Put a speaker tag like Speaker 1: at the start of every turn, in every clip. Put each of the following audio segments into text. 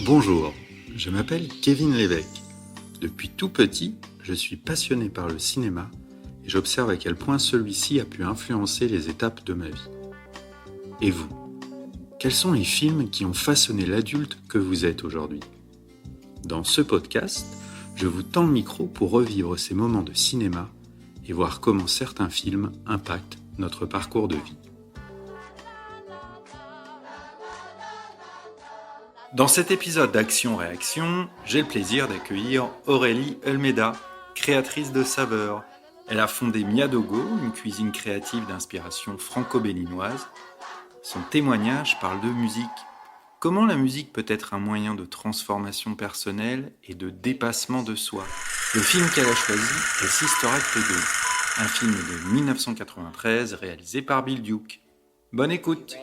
Speaker 1: Bonjour, je m'appelle Kevin Lévesque. Depuis tout petit, je suis passionné par le cinéma et j'observe à quel point celui-ci a pu influencer les étapes de ma vie. Et vous, quels sont les films qui ont façonné l'adulte que vous êtes aujourd'hui ? Dans ce podcast, je vous tends le micro pour revivre ces moments de cinéma et voir comment certains films impactent notre parcours de vie. Dans cet épisode d'Action-Réaction, j'ai le plaisir d'accueillir Aurélie Elmeda, créatrice de saveurs. Elle a fondé Miadogo, une cuisine créative d'inspiration franco-béninoise. Son témoignage parle de musique. Comment la musique peut être un moyen de transformation personnelle et de dépassement de soi. Le film qu'elle a choisi est Sister Act 2, un film de 1993 réalisé par Bill Duke. Bonne écoute.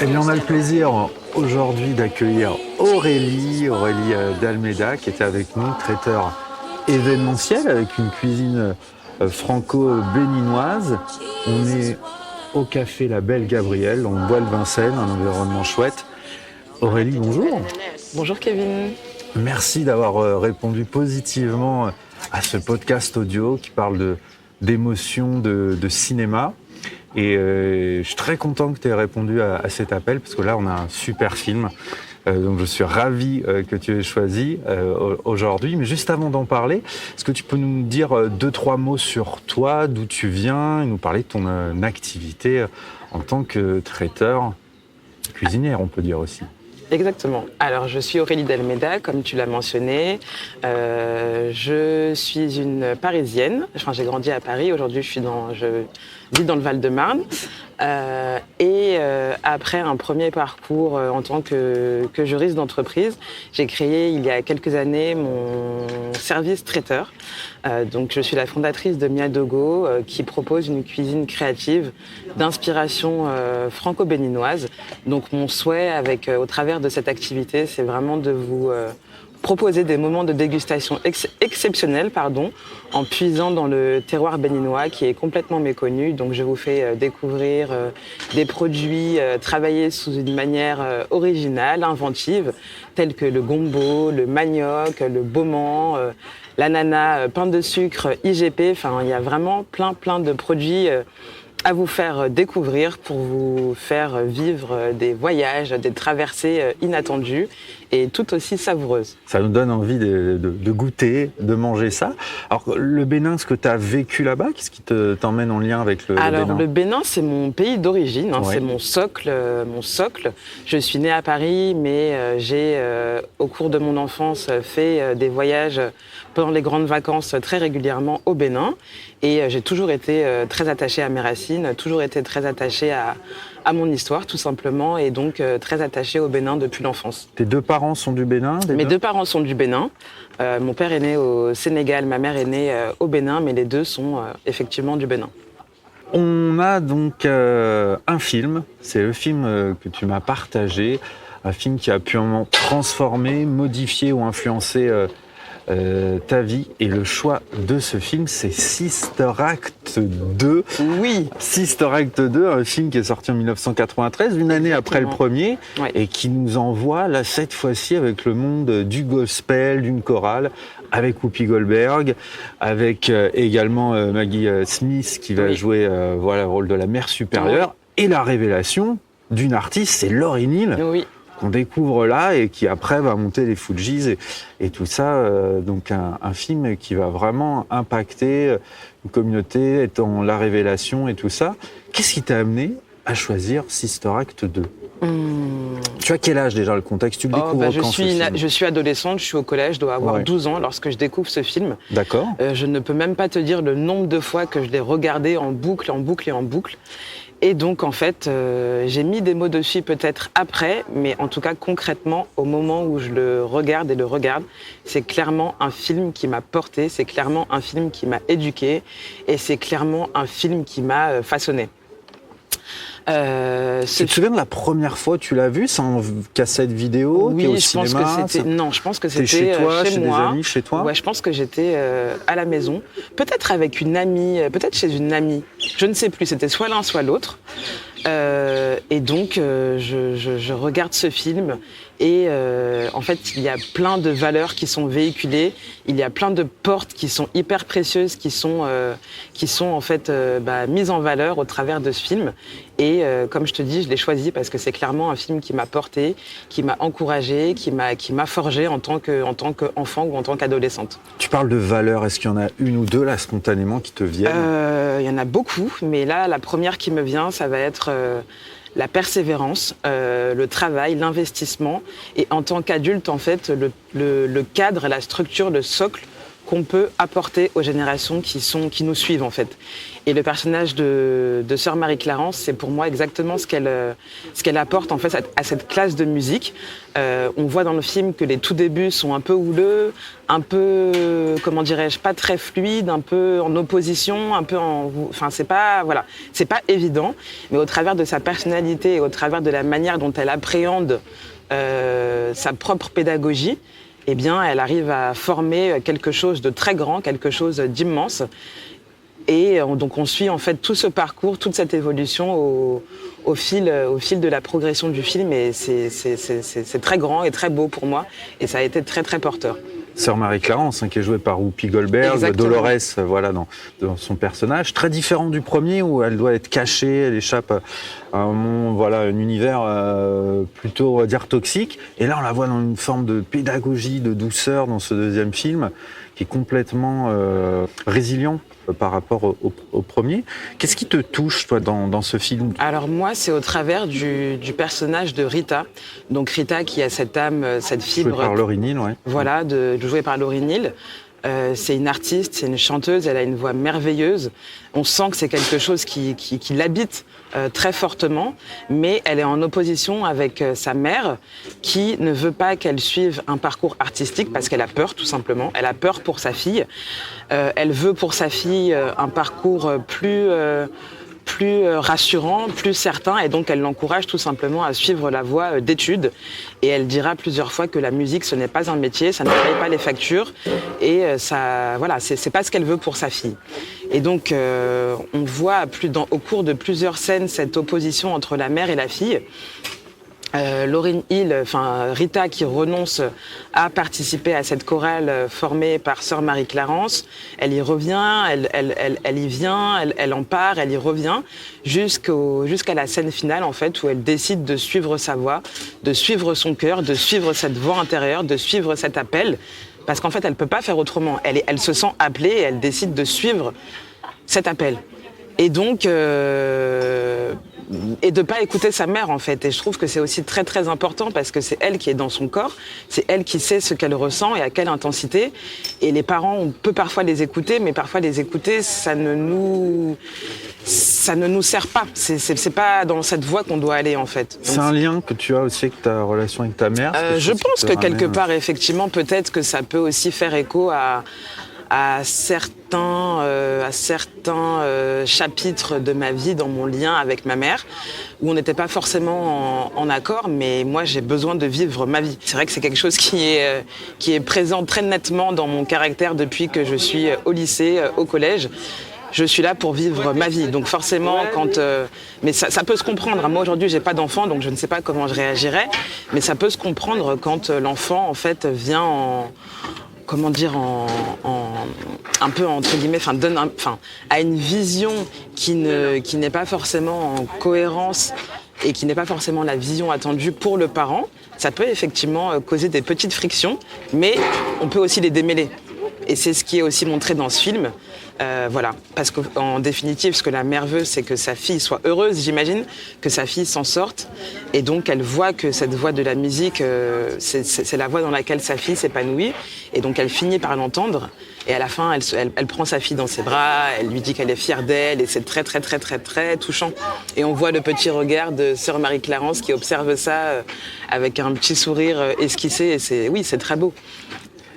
Speaker 2: Eh bien, on a le plaisir aujourd'hui d'accueillir Aurélie d'Almeda, qui était avec nous, traiteur événementiel avec une cuisine franco-béninoise. On est au café La Belle Gabrielle, on boit le Vincennes, un environnement chouette. Aurélie, bonjour.
Speaker 3: Bonjour Kevin.
Speaker 2: Merci d'avoir répondu positivement à ce podcast audio qui parle d'émotions, de cinéma. Et je suis très content que tu aies répondu à cet appel parce que là, on a un super film. Donc, je suis ravi que tu aies choisi aujourd'hui. Mais juste avant d'en parler, est-ce que tu peux nous dire 2-3 mots sur toi, d'où tu viens, et nous parler de ton activité en tant que traiteur, cuisinière, on peut dire aussi.
Speaker 3: Exactement. Alors, je suis Aurélie d'Almeda, comme tu l'as mentionné. Je suis une Parisienne. Enfin, j'ai grandi à Paris. Aujourd'hui, je vis dans le Val-de-Marne. Après un premier parcours en tant que juriste d'entreprise, j'ai créé il y a quelques années mon service traiteur. Donc, je suis la fondatrice de Miadogo, qui propose une cuisine créative d'inspiration franco-béninoise. Donc, mon souhait au travers de cette activité, c'est vraiment de vous proposer des moments de dégustation exceptionnels, en puisant dans le terroir béninois qui est complètement méconnu. Donc je vous fais découvrir des produits travaillés sous une manière originale, inventive, tels que le gombo, le manioc, le bauman, l'ananas, pain de sucre, IGP. Enfin, il y a vraiment plein de produits à vous faire découvrir pour vous faire vivre des voyages, des traversées inattendues et tout aussi savoureuses.
Speaker 2: Ça nous donne envie de goûter, de manger ça. Alors, le Bénin, ce que tu as vécu là-bas, qu'est-ce qui t'emmène en lien avec le Bénin ?
Speaker 3: Alors, le Bénin, c'est mon pays d'origine,
Speaker 2: Ouais.
Speaker 3: c'est mon socle. Je suis née à Paris, mais j'ai, au cours de mon enfance, fait des voyages pendant les grandes vacances très régulièrement au Bénin. Et j'ai toujours été très attachée à mes racines, toujours été très attachée à mon histoire, tout simplement, et donc très attachée au Bénin depuis l'enfance.
Speaker 2: Tes deux parents sont du Bénin ?
Speaker 3: Mes deux parents sont du Bénin. Mon père est né au Sénégal, ma mère est née au Bénin, mais les deux sont effectivement du Bénin.
Speaker 2: On a donc un film, c'est le film que tu m'as partagé, un film qui a pu transformer, modifier ou influencer ta vie. Et le choix de ce film, c'est Sister Act 2.
Speaker 3: Oui.
Speaker 2: Sister Act 2, un film qui est sorti en 1993, une année après le premier,
Speaker 3: Ouais.
Speaker 2: et qui nous envoie, là, cette fois-ci, avec le monde du gospel, d'une chorale, avec Whoopi Goldberg, avec également Maggie Smith, qui va jouer le rôle de la mère supérieure, et la révélation d'une artiste, c'est Lauryn Hill.
Speaker 3: Oui.
Speaker 2: Qu'on découvre là et qui après va monter les Fujis et tout ça. Donc un film qui va vraiment impacter une communauté, étant la révélation et tout ça. Qu'est-ce qui t'a amené à choisir Sister Act 2 ? Tu as quel âge déjà, le contexte ? Tu le découvres quand ce film ?
Speaker 3: Je suis adolescente, je suis au collège, je dois avoir
Speaker 2: Ouais.
Speaker 3: 12 ans lorsque je découvre ce film.
Speaker 2: D'accord.
Speaker 3: Je ne peux même pas te dire le nombre de fois que je l'ai regardé en boucle. Et donc, en fait, j'ai mis des mots dessus peut-être après, mais en tout cas, concrètement, au moment où je le regarde, c'est clairement un film qui m'a porté, c'est clairement un film qui m'a éduqué, et c'est clairement un film qui m'a façonné.
Speaker 2: Tu te souviens de la première fois que tu l'as vu? C'est en cassette vidéo?
Speaker 3: Oui,
Speaker 2: t'es au
Speaker 3: je
Speaker 2: cinéma,
Speaker 3: pense que c'était. Non, je pense que c'était
Speaker 2: chez toi,
Speaker 3: chez
Speaker 2: chez
Speaker 3: moi.
Speaker 2: des amis, chez toi?
Speaker 3: Ouais, je pense que j'étais à la maison. Peut-être avec une amie, peut-être chez une amie. Je ne sais plus. C'était soit l'un, soit l'autre. Et donc, je regarde ce film et en fait, il y a plein de valeurs qui sont véhiculées. Il y a plein de portes qui sont hyper précieuses, qui sont en fait mises en valeur au travers de ce film. Et comme je te dis, je l'ai choisi parce que c'est clairement un film qui m'a portée, qui m'a encouragée, qui m'a forgée en tant qu'enfant ou en tant qu'adolescente.
Speaker 2: Tu parles de valeurs. Est-ce qu'il y en a une ou deux là spontanément qui te viennent?
Speaker 3: Il y en a beaucoup, mais là, la première qui me vient, ça va être la persévérance, le travail, l'investissement. Et en tant qu'adulte, en fait, le cadre, la structure, le socle qu'on peut apporter aux générations qui nous suivent, en fait. Et le personnage de Sœur Marie-Clarence, c'est pour moi exactement ce qu'elle apporte en fait à cette classe de musique. On voit dans le film que les tout débuts sont un peu houleux, un peu, comment dirais-je, pas très fluides, un peu en opposition, enfin c'est pas évident. Mais au travers de sa personnalité et au travers de la manière dont elle appréhende sa propre pédagogie, eh bien, elle arrive à former quelque chose de très grand, quelque chose d'immense. Et donc on suit en fait tout ce parcours, toute cette évolution au fil de la progression du film. Et c'est très grand et très beau pour moi. Et ça a été très très porteur.
Speaker 2: Sœur Marie-Clarence, qui est jouée par Whoopi Goldberg,
Speaker 3: Exactement.
Speaker 2: Dolores, voilà, dans son personnage, très différent du premier où elle doit être cachée, elle échappe à un univers plutôt, on va dire, toxique. Et là, on la voit dans une forme de pédagogie, de douceur dans ce deuxième film, qui est complètement résilient par rapport au premier. Qu'est-ce qui te touche, toi, dans ce film?
Speaker 3: Alors moi, c'est au travers du personnage de Rita. Donc Rita qui a cette âme, cette fibre...
Speaker 2: Jouée par Lauryn Hill, ouais.
Speaker 3: Voilà, jouée par Lauryn Hill. C'est une artiste, c'est une chanteuse, elle a une voix merveilleuse. On sent que c'est quelque chose qui l'habite très fortement, mais elle est en opposition avec sa mère qui ne veut pas qu'elle suive un parcours artistique parce qu'elle a peur, tout simplement. Elle a peur pour sa fille. Elle veut pour sa fille un parcours plus rassurant, plus certain, et donc elle l'encourage tout simplement à suivre la voie d'études. Et elle dira plusieurs fois que la musique, ce n'est pas un métier, ça ne paye pas les factures, et ça, voilà, c'est pas ce qu'elle veut pour sa fille. Et donc, on voit au cours de plusieurs scènes cette opposition entre la mère et la fille. Lauryn Hill, Rita qui renonce à participer à cette chorale formée par Sœur Marie-Clarence, elle y revient, elle y vient, elle en part, elle y revient, jusqu'à la scène finale en fait où elle décide de suivre sa voie, de suivre son cœur, de suivre cette voix intérieure, de suivre cet appel, parce qu'en fait elle peut pas faire autrement. Elle se sent appelée et elle décide de suivre cet appel. Et donc et de pas écouter sa mère en fait. Et je trouve que c'est aussi très très important parce que c'est elle qui est dans son corps, c'est elle qui sait ce qu'elle ressent et à quelle intensité. Et les parents, on peut parfois les écouter, mais parfois les écouter, ça ne nous sert pas. C'est pas dans cette voie qu'on doit aller en fait. Donc,
Speaker 2: c'est un lien que tu as aussi avec ta relation avec ta mère?
Speaker 3: Je pense que quelque part, effectivement, peut-être que ça peut aussi faire écho à certains chapitres de ma vie dans mon lien avec ma mère, où on n'était pas forcément en accord, mais moi j'ai besoin de vivre ma vie. C'est vrai que c'est quelque chose qui est présent très nettement dans mon caractère depuis que je suis au lycée, au collège. Je suis là pour vivre ma vie. Donc forcément, mais ça peut se comprendre. Moi aujourd'hui, j'ai pas d'enfant, donc je ne sais pas comment je réagirais, mais ça peut se comprendre quand l'enfant en fait vient un peu entre guillemets, a une vision qui n'est pas forcément en cohérence et qui n'est pas forcément la vision attendue pour le parent. Ça peut effectivement causer des petites frictions, mais on peut aussi les démêler. Et c'est ce qui est aussi montré dans ce film. Voilà, parce qu'en définitive, ce que la mère veut, c'est que sa fille soit heureuse, j'imagine, que sa fille s'en sorte. Et donc, elle voit que cette voie de la musique, c'est la voie dans laquelle sa fille s'épanouit. Et donc, elle finit par l'entendre. Et à la fin, elle prend sa fille dans ses bras, elle lui dit qu'elle est fière d'elle. Et c'est très, très, très, très, très touchant. Et on voit le petit regard de Sœur Marie-Clarence qui observe ça avec un petit sourire esquissé. Et c'est très beau.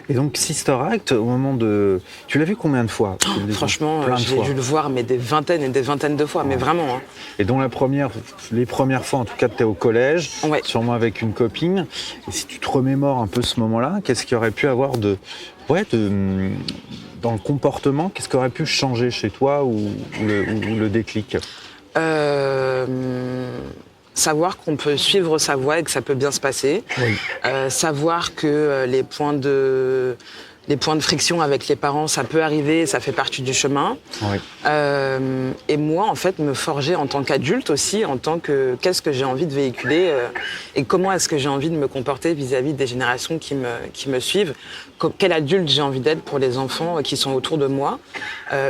Speaker 2: Et donc Sister Act, au moment de... Tu l'as vu combien de fois?
Speaker 3: Franchement, j'ai dû le voir mais des vingtaines et des vingtaines de fois, mais vraiment. Hein.
Speaker 2: Et dont les premières fois, en tout cas, tu es au collège,
Speaker 3: Ouais.
Speaker 2: sûrement avec une copine. Et si tu te remémores un peu ce moment-là, qu'est-ce qu'il y aurait pu avoir dans le comportement, qu'est-ce qui aurait pu changer chez toi ou le déclic?
Speaker 3: Savoir qu'on peut suivre sa voie et que ça peut bien se passer.
Speaker 2: Oui.
Speaker 3: Savoir que les points de friction avec les parents, ça peut arriver, ça fait partie du chemin.
Speaker 2: Oui.
Speaker 3: Et moi, en fait, me forger en tant qu'adulte aussi, en tant que qu'est-ce que j'ai envie de véhiculer et comment est-ce que j'ai envie de me comporter vis-à-vis des générations qui me suivent. Quel adulte j'ai envie d'être pour les enfants qui sont autour de moi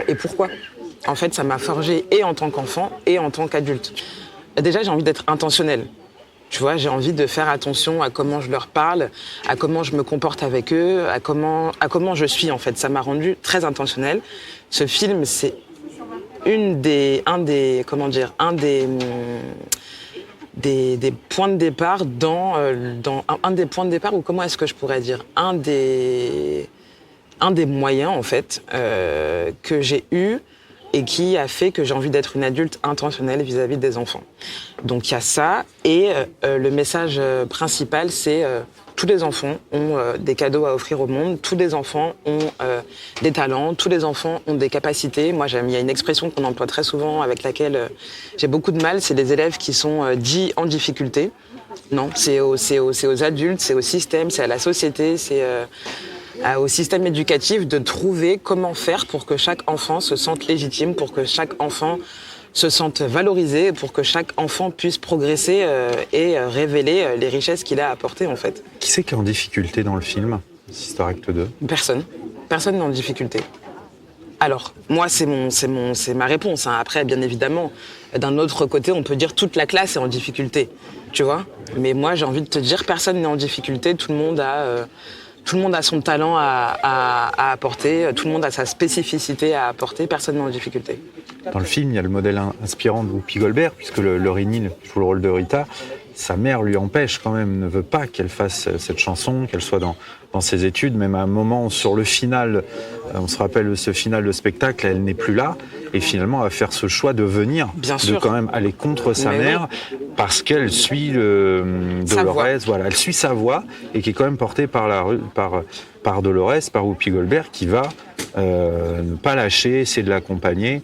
Speaker 3: et pourquoi. En fait, ça m'a forgé et en tant qu'enfant et en tant qu'adulte. Déjà, j'ai envie d'être intentionnelle. Tu vois, j'ai envie de faire attention à comment je leur parle, à comment je me comporte avec eux, à comment je suis, en fait. Ça m'a rendu très intentionnelle. Ce film, c'est des points de départ un des points de départ, ou comment est-ce que je pourrais dire, un des moyens, en fait, que j'ai eu et qui a fait que j'ai envie d'être une adulte intentionnelle vis-à-vis des enfants. Donc il y a ça, et le message principal, c'est tous les enfants ont des cadeaux à offrir au monde, tous les enfants ont des talents, tous les enfants ont des capacités. Moi, il y a une expression qu'on emploie très souvent, avec laquelle j'ai beaucoup de mal, c'est les élèves qui sont dits en difficulté. Non, c'est aux adultes, c'est au système, c'est à la société, c'est... au système éducatif de trouver comment faire pour que chaque enfant se sente légitime, pour que chaque enfant se sente valorisé, pour que chaque enfant puisse progresser et révéler les richesses qu'il a apportées, en fait.
Speaker 2: Qui c'est qui est en difficulté dans le film, Sister Act 2?
Speaker 3: Personne. Personne n'est en difficulté. Alors, moi, c'est ma réponse. Hein. Après, bien évidemment, d'un autre côté, on peut dire toute la classe est en difficulté, tu vois. Mais moi, j'ai envie de te dire, personne n'est en difficulté, tout le monde a son talent à apporter, tout le monde a sa spécificité à apporter, personne n'est en difficulté.
Speaker 2: Dans le film, il y a le modèle inspirant de Whoopi Goldberg, puisque Laurie Neal joue le rôle de Rita. Sa mère lui empêche quand même, ne veut pas qu'elle fasse cette chanson, qu'elle soit dans ses études. Même à un moment, sur le final, on se rappelle ce final de spectacle, elle n'est plus là. Et finalement, elle va faire ce choix de venir, de quand même aller contre sa mère, parce qu'elle suit Dolores, voilà, elle suit sa voix, et qui est quand même portée par Dolores, par Whoopi Goldberg, qui va ne pas lâcher, essayer de l'accompagner,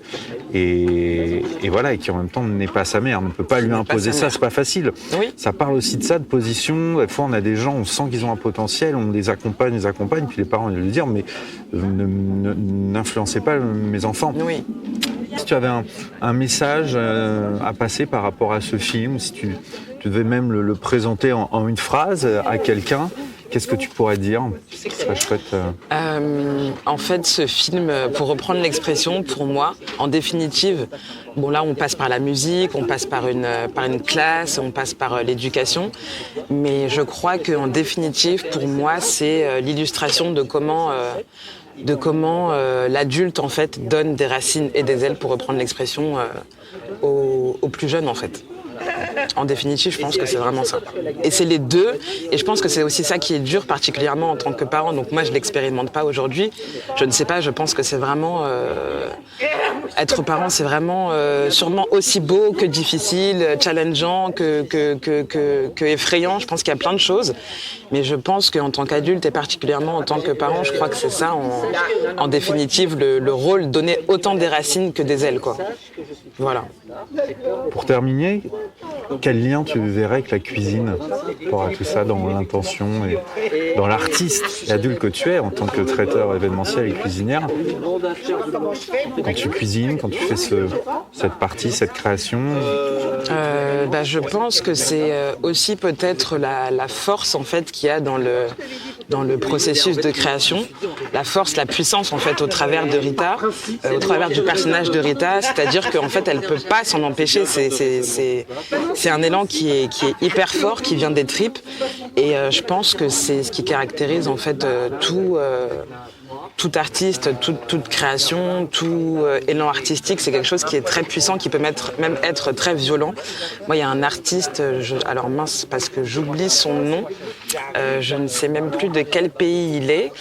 Speaker 2: et voilà, et qui en même temps n'est pas sa mère, ne peut pas lui imposer ça, c'est pas facile.
Speaker 3: Oui.
Speaker 2: Ça parle aussi de ça, de position. Des fois, on a des gens, on sent qu'ils ont un potentiel, on les accompagne, puis les parents ils lui disent, mais n'influencez pas mes enfants.
Speaker 3: Oui.
Speaker 2: Si tu avais un message à passer par rapport à ce film, si tu devais même le présenter en une phrase à quelqu'un, qu'est-ce que tu pourrais dire? Ce serait chouette.
Speaker 3: En fait, ce film, pour reprendre l'expression, pour moi, en définitive, bon là, on passe par la musique, on passe par une classe, on passe par l'éducation, mais je crois qu'en définitive, pour moi, c'est l'illustration de comment l'adulte, en fait, donne des racines et des ailes, pour reprendre l'expression, aux plus jeunes, en fait. En définitive, je pense que c'est vraiment ça. Et c'est les deux, et je pense que c'est aussi ça qui est dur, particulièrement en tant que parent. Donc moi, je ne l'expérimente pas aujourd'hui. Je ne sais pas, je pense que c'est vraiment... être parent, c'est vraiment sûrement aussi beau que difficile, challengeant, que effrayant. Je pense qu'il y a plein de choses. Mais je pense qu'en tant qu'adulte, et particulièrement en tant que parent, je crois que c'est ça, en définitive, le rôle, donner autant des racines que des ailes, quoi. Voilà.
Speaker 2: Pour terminer, quel lien tu verrais avec la cuisine pour tout ça, dans l'intention et dans l'artiste et adulte que tu es en tant que traiteur événementiel et cuisinière? Quand tu cuisines, quand tu fais cette partie, cette création?
Speaker 3: Je pense que c'est aussi peut-être la force, en fait, qu'il y a dans le processus de création, la force, la puissance, en fait, au travers de Rita, au travers du personnage de Rita, c'est-à-dire qu'en fait, elle peut pas s'en empêcher. C'est un élan qui est hyper fort, qui vient des tripes, Et je pense que c'est ce qui caractérise en fait tout artiste, toute création, tout élan artistique. C'est quelque chose qui est très puissant, qui peut même être très violent. Moi, il y a un artiste, alors mince, parce que j'oublie son nom, je ne sais même plus de quel pays il est.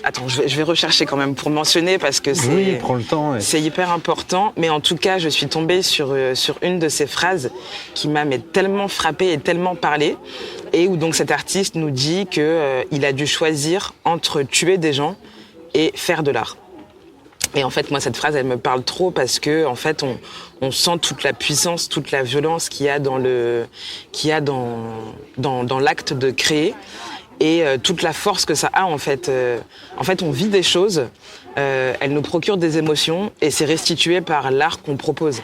Speaker 3: Attends, je vais rechercher quand même pour mentionner parce que
Speaker 2: prends le temps, ouais.
Speaker 3: C'est hyper important. Mais en tout cas, je suis tombée sur une de ces phrases qui m'a tellement frappée et tellement parlé. Et où donc cet artiste nous dit qu'il a dû choisir entre tuer des gens et faire de l'art. Et en fait, moi, cette phrase, elle me parle trop parce que, en fait, on sent toute la puissance, toute la violence qu'il y a dans l'acte de créer. Et toute la force que ça a, en fait. En fait, on vit des choses, elles nous procurent des émotions, et c'est restitué par l'art qu'on propose.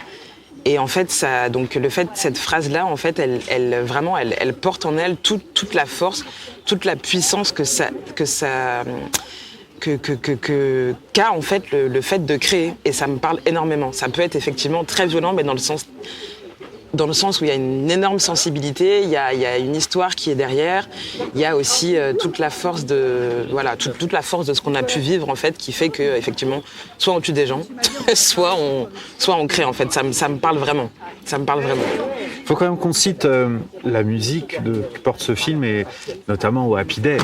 Speaker 3: Et en fait, cette phrase-là, en fait, elle porte en elle toute la force, toute la puissance qu'a en fait le fait de créer. Et ça me parle énormément. Ça peut être effectivement très violent, mais dans le sens où il y a une énorme sensibilité, il y a une histoire qui est derrière, il y a aussi toute la force toute la force de ce qu'on a pu vivre en fait, qui fait que effectivement, soit on tue des gens, soit on crée en fait. Ça me parle vraiment. Ça me parle vraiment.
Speaker 2: Il faut quand même qu'on cite la musique que porte ce film, et notamment au Happy Day.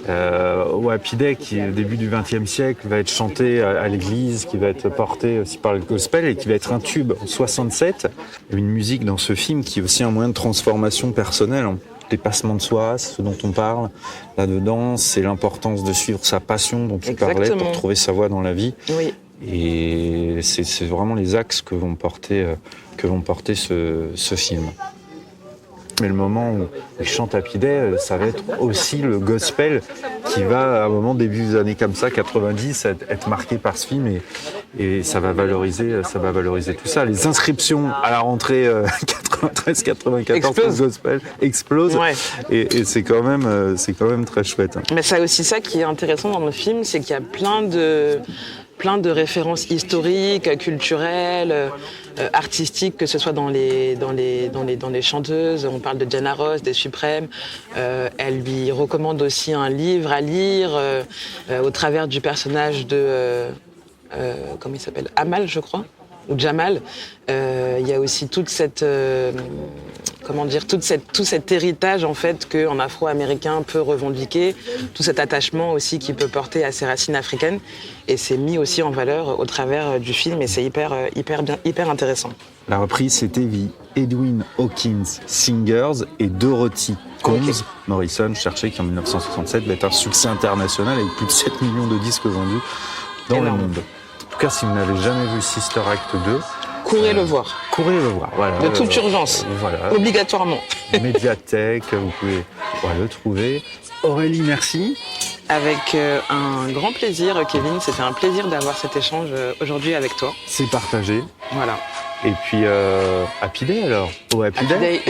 Speaker 2: Au Happy Day, qui au début du XXe siècle va être chanté à l'église, qui va être porté aussi par le gospel et qui va être un tube en 67. Une musique dans ce film qui est aussi un moyen de transformation personnelle, en dépassement de soi, ce dont on parle là-dedans, c'est l'importance de suivre sa passion dont tu parlais pour trouver sa voie dans la vie.
Speaker 3: Oui.
Speaker 2: Et c'est vraiment les axes que vont porter ce film. Mais le moment où il chante Happy Day, ça va être aussi le gospel qui va, à un moment, début des années comme ça, 90, être marqué par ce film, et ça va valoriser tout ça. Les inscriptions à la rentrée 93-94 pour le gospel explosent,
Speaker 3: ouais.
Speaker 2: Et c'est quand même très chouette.
Speaker 3: Mais c'est aussi ça qui est intéressant dans le film, c'est qu'il y a plein de références historiques, culturelles, artistiques, que ce soit dans les chanteuses. On parle de Diana Ross, des Suprêmes. Elle lui recommande aussi un livre à lire au travers du personnage de comment il s'appelle, Amal, je crois, ou Jamal. Il y a aussi toute cette tout cet héritage en fait qu'un Afro-Américain peut revendiquer, tout cet attachement aussi qu'il peut porter à ses racines africaines, et c'est mis aussi en valeur au travers du film, et c'est hyper intéressant.
Speaker 2: La reprise, c'était The Edwin Hawkins Singers et Dorothy Combs Morrison, cherché qui en 1967 va être un succès international avec plus de 7 millions de disques vendus dans le monde. En tout cas, si vous n'avez jamais vu Sister Act 2,
Speaker 3: courez le voir.
Speaker 2: Courez le voir, voilà.
Speaker 3: De toute urgence, obligatoirement.
Speaker 2: Médiathèque, vous pouvez le trouver. Aurélie, merci.
Speaker 3: Avec un grand plaisir, Kevin. C'était un plaisir d'avoir cet échange aujourd'hui avec toi.
Speaker 2: C'est partagé.
Speaker 3: Voilà.
Speaker 2: Et puis, Happy Day alors. Happy Day.